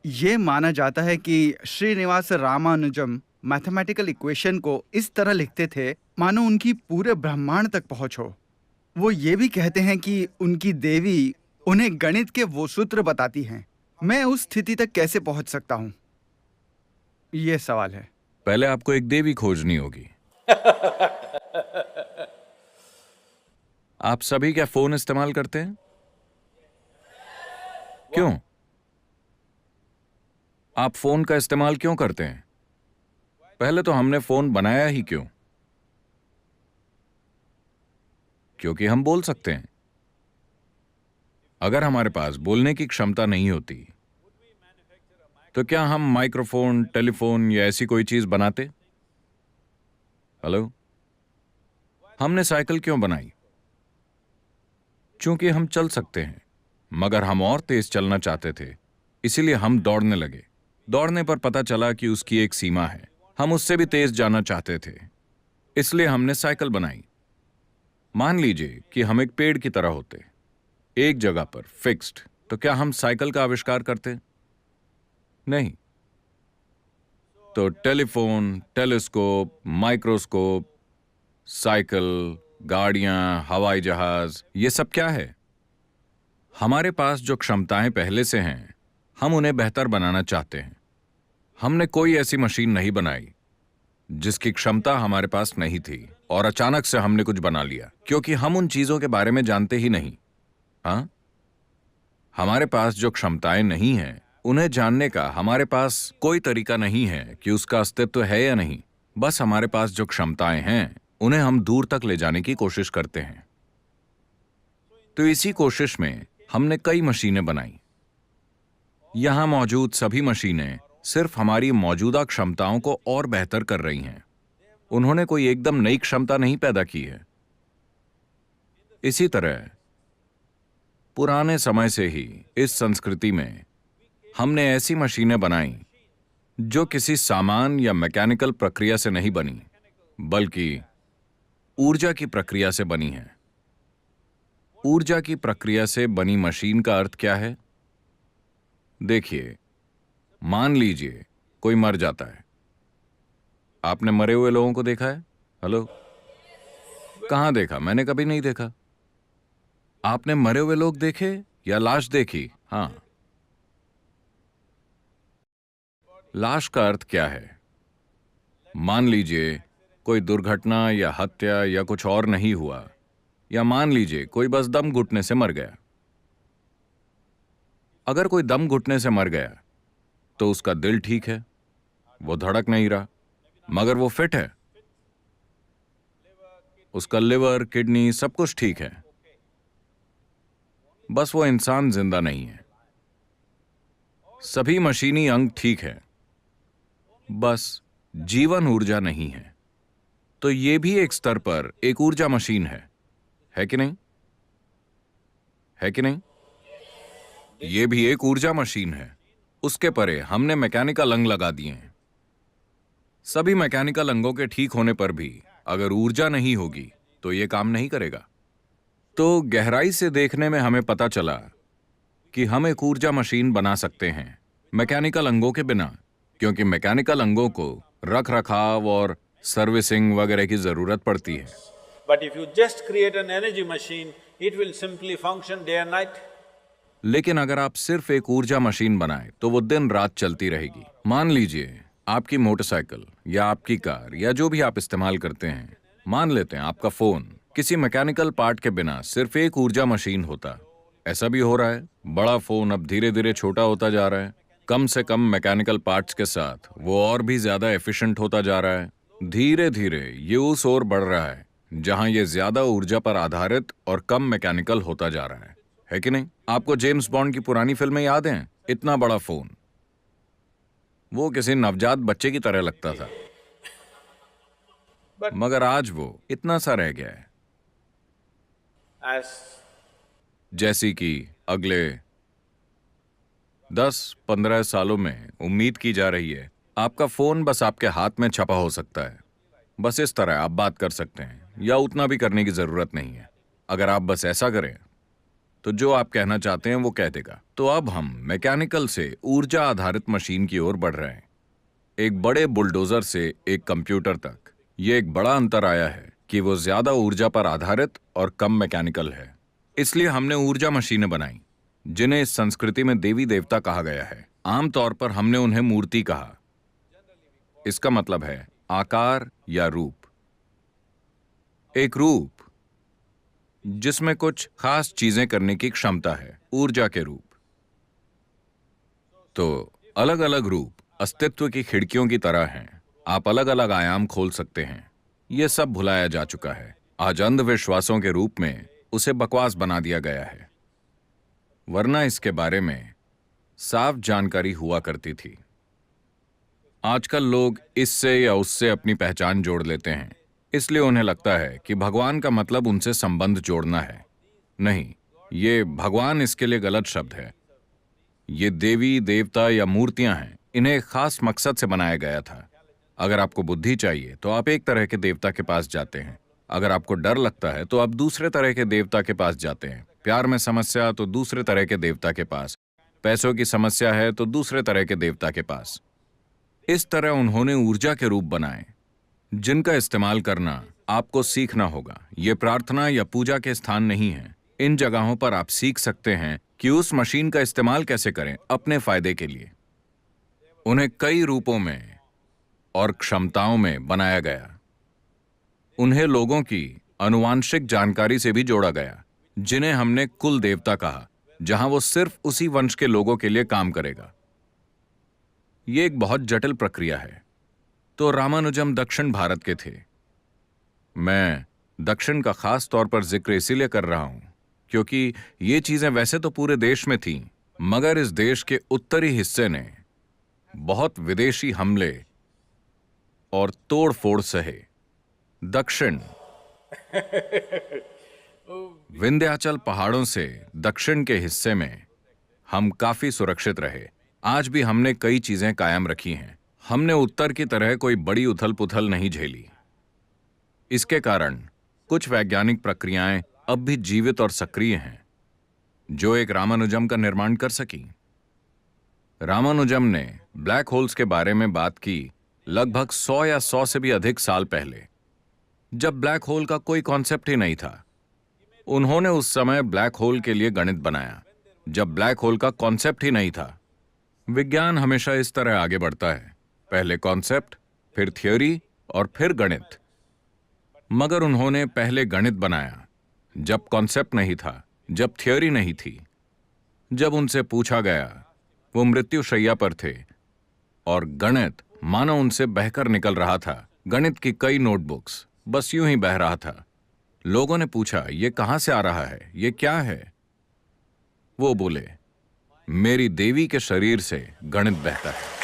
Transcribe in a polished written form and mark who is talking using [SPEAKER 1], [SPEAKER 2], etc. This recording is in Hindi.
[SPEAKER 1] ये माना जाता है कि श्रीनिवास रामानुजम मैथमेटिकल इक्वेशन को इस तरह लिखते थे मानो उनकी पूरे ब्रह्मांड तक पहुंच हो। वो ये भी कहते हैं कि उनकी देवी उन्हें गणित के वो सूत्र बताती हैं। मैं उस स्थिति तक कैसे पहुंच सकता हूं? ये सवाल है।
[SPEAKER 2] पहले आपको एक देवी खोजनी होगी। आप सभी क्या फोन इस्तेमाल करते हैं? क्यों? आप फोन का इस्तेमाल क्यों करते हैं? पहले तो हमने फोन बनाया ही क्यों? क्योंकि हम बोल सकते हैं। अगर हमारे पास बोलने की क्षमता नहीं होती तो क्या हम माइक्रोफोन, टेलीफोन या ऐसी कोई चीज बनाते? हेलो? हमने साइकिल क्यों बनाई? क्योंकि हम चल सकते हैं, मगर हम और तेज चलना चाहते थे, इसीलिए हम दौड़ने लगे। दौड़ने पर पता चला कि उसकी एक सीमा है, हम उससे भी तेज जाना चाहते थे, इसलिए हमने साइकिल बनाई। मान लीजिए कि हम एक पेड़ की तरह होते, एक जगह पर फिक्स्ड, तो क्या हम साइकिल का आविष्कार करते? नहीं। तो टेलीफोन, टेलीस्कोप, माइक्रोस्कोप, साइकिल, गाड़ियां, हवाई जहाज, ये सब क्या है? हमारे पास जो क्षमताएं पहले से हैं, हम उन्हें बेहतर बनाना चाहते हैं। हमने कोई ऐसी मशीन नहीं बनाई जिसकी क्षमता हमारे पास नहीं थी और अचानक से हमने कुछ बना लिया, क्योंकि हम उन चीजों के बारे में जानते ही नहीं। हाँ, हमारे पास जो क्षमताएं नहीं हैं, उन्हें जानने का हमारे पास कोई तरीका नहीं है कि उसका अस्तित्व है या नहीं। बस हमारे पास जो क्षमताएं हैं, उन्हें हम दूर तक ले जाने की कोशिश करते हैं। तो इसी कोशिश में हमने कई मशीनें बनाई। यहां मौजूद सभी मशीनें सिर्फ हमारी मौजूदा क्षमताओं को और बेहतर कर रही हैं। उन्होंने कोई एकदम नई क्षमता नहीं पैदा की है। इसी तरह पुराने समय से ही इस संस्कृति में हमने ऐसी मशीनें बनाई जो किसी सामान या मैकेनिकल प्रक्रिया से नहीं बनी, बल्कि ऊर्जा की प्रक्रिया से बनी है। ऊर्जा की प्रक्रिया से बनी मशीन का अर्थ क्या है? देखिए, मान लीजिए कोई मर जाता है। आपने मरे हुए लोगों को देखा है? हेलो? कहां देखा? मैंने कभी नहीं देखा। आपने मरे हुए लोग देखे या लाश देखी? हां। लाश का अर्थ क्या है? मान लीजिए कोई दुर्घटना या हत्या या कुछ और नहीं हुआ, या मान लीजिए कोई बस दम घुटने से मर गया। अगर कोई दम घुटने से मर गया तो उसका दिल ठीक है, वो धड़क नहीं रहा, मगर वो फिट है। उसका लिवर, किडनी, सब कुछ ठीक है, बस वो इंसान जिंदा नहीं है। सभी मशीनी अंग ठीक है, बस जीवन ऊर्जा नहीं है। तो ये भी एक स्तर पर एक ऊर्जा मशीन है कि नहीं? है कि नहीं? ये भी एक ऊर्जा मशीन है। उसके परे हमने मैकेनिकल अंग लगा दिए हैं। सभी मैकेनिकल अंगों के ठीक होने पर भी अगर ऊर्जा नहीं होगी तो ये काम नहीं करेगा। तो गहराई से देखने में हमें पता चला कि हम एक ऊर्जा मशीन बना सकते हैं मैकेनिकल अंगों के बिना, क्योंकि मैकेनिकल अंगों को रख रखाव और सर्विसिंग वगैरह की जरूरत पड़ती है।
[SPEAKER 3] But if you just create an energy machine, it will simply function day and night.
[SPEAKER 2] लेकिन अगर आप सिर्फ एक ऊर्जा मशीन बनाएं तो वो दिन रात चलती रहेगी। मान लीजिए आपकी मोटरसाइकिल या आपकी कार या जो भी आप इस्तेमाल करते हैं, मान लेते हैं आपका फोन, किसी मैकेनिकल पार्ट के बिना सिर्फ एक ऊर्जा मशीन होता। ऐसा भी हो रहा है, बड़ा फोन अब धीरे धीरे छोटा होता जा रहा है। कम से कम मैकेनिकल पार्ट्स के साथ वो और भी ज्यादा एफिशिएंट होता जा रहा है। धीरे धीरे ये उस ओर बढ़ रहा है जहां ये ज्यादा ऊर्जा पर आधारित और कम मैकेनिकल होता जा रहा है कि नहीं? आपको जेम्स बॉन्ड की पुरानी फिल्में याद हैं? इतना बड़ा फोन, वो किसी नवजात बच्चे की तरह लगता था, मगर आज वो इतना सा रह गया है।
[SPEAKER 3] As
[SPEAKER 2] जैसी कि अगले 10-15 सालों में उम्मीद की जा रही है आपका फोन बस आपके हाथ में छपा हो सकता है। बस इस तरह आप बात कर सकते हैं, या उतना भी करने की जरूरत नहीं है। अगर आप बस ऐसा करें तो जो आप कहना चाहते हैं वो कह देगा। तो अब हम मैकेनिकल से ऊर्जा आधारित मशीन की ओर बढ़ रहे हैं, एक बड़े बुलडोजर से एक कंप्यूटर तक। ये एक बड़ा अंतर आया है कि वो ज्यादा ऊर्जा पर आधारित और कम मैकेनिकल है। इसलिए हमने ऊर्जा मशीनें बनाई जिन्हें इस संस्कृति में देवी देवता कहा गया है। आमतौर पर हमने उन्हें मूर्ति कहा। इसका मतलब है आकार या रूप, एक रूप जिसमें कुछ खास चीजें करने की क्षमता है, ऊर्जा के रूप। तो अलग अलग रूप अस्तित्व की खिड़कियों की तरह हैं। आप अलग अलग आयाम खोल सकते हैं। यह सब भुलाया जा चुका है। आज अंधविश्वासों के रूप में उसे बकवास बना दिया गया है, वरना इसके बारे में साफ जानकारी हुआ करती थी। आजकल लोग इससे या उससे अपनी पहचान जोड़ लेते हैं, इसलिए उन्हें लगता है कि भगवान का मतलब उनसे संबंध जोड़ना है। नहीं, ये भगवान इसके लिए गलत शब्द है। ये देवी देवता या मूर्तियां हैं। इन्हें एक खास मकसद से बनाया गया था। अगर आपको बुद्धि चाहिए तो आप एक तरह के देवता के पास जाते हैं। अगर आपको डर लगता है तो आप दूसरे तरह के देवता के पास जाते हैं। प्यार में समस्या तो दूसरे तरह के देवता के पास। पैसों की समस्या है तो दूसरे तरह के देवता के पास। इस तरह उन्होंने ऊर्जा के रूप बनाए जिनका इस्तेमाल करना आपको सीखना होगा। ये प्रार्थना या पूजा के स्थान नहीं है। इन जगहों पर आप सीख सकते हैं कि उस मशीन का इस्तेमाल कैसे करें अपने फायदे के लिए। उन्हें कई रूपों में और क्षमताओं में बनाया गया। उन्हें लोगों की आनुवांशिक जानकारी से भी जोड़ा गया, जिन्हें हमने कुल देवता कहा, जहां वो सिर्फ उसी वंश के लोगों के लिए काम करेगा। यह एक बहुत जटिल प्रक्रिया है। तो रामानुजम दक्षिण भारत के थे। मैं दक्षिण का खास तौर पर जिक्र इसीलिए कर रहा हूं क्योंकि ये चीजें वैसे तो पूरे देश में थीं, मगर इस देश के उत्तरी हिस्से ने बहुत विदेशी हमले और तोड़फोड़ सहे। दक्षिण विंध्याचल पहाड़ों से दक्षिण के हिस्से में हम काफी सुरक्षित रहे। आज भी हमने कई चीजें कायम रखी हैं। हमने उत्तर की तरह कोई बड़ी उथल पुथल नहीं झेली। इसके कारण कुछ वैज्ञानिक प्रक्रियाएं अब भी जीवित और सक्रिय हैं जो एक रामानुजम का निर्माण कर सकी। रामानुजम ने ब्लैक होल्स के बारे में बात की लगभग 100 या 100 से भी अधिक साल पहले, जब ब्लैक होल का कोई कॉन्सेप्ट ही नहीं था। उन्होंने उस समय ब्लैक होल के लिए गणित बनाया जब ब्लैक होल का कॉन्सेप्ट ही नहीं था। विज्ञान हमेशा इस तरह आगे बढ़ता है, पहले कॉन्सेप्ट, फिर थ्योरी और फिर गणित। मगर उन्होंने पहले गणित बनाया जब कॉन्सेप्ट नहीं था, जब थ्योरी नहीं थी। जब उनसे पूछा गया, वो मृत्युशैया पर थे और गणित मानो उनसे बहकर निकल रहा था। गणित की कई नोटबुक्स बस यूं ही बह रहा था। लोगों ने पूछा, ये कहां से आ रहा है, ये क्या है? वो बोले, मेरी देवी के शरीर से गणित बहता है।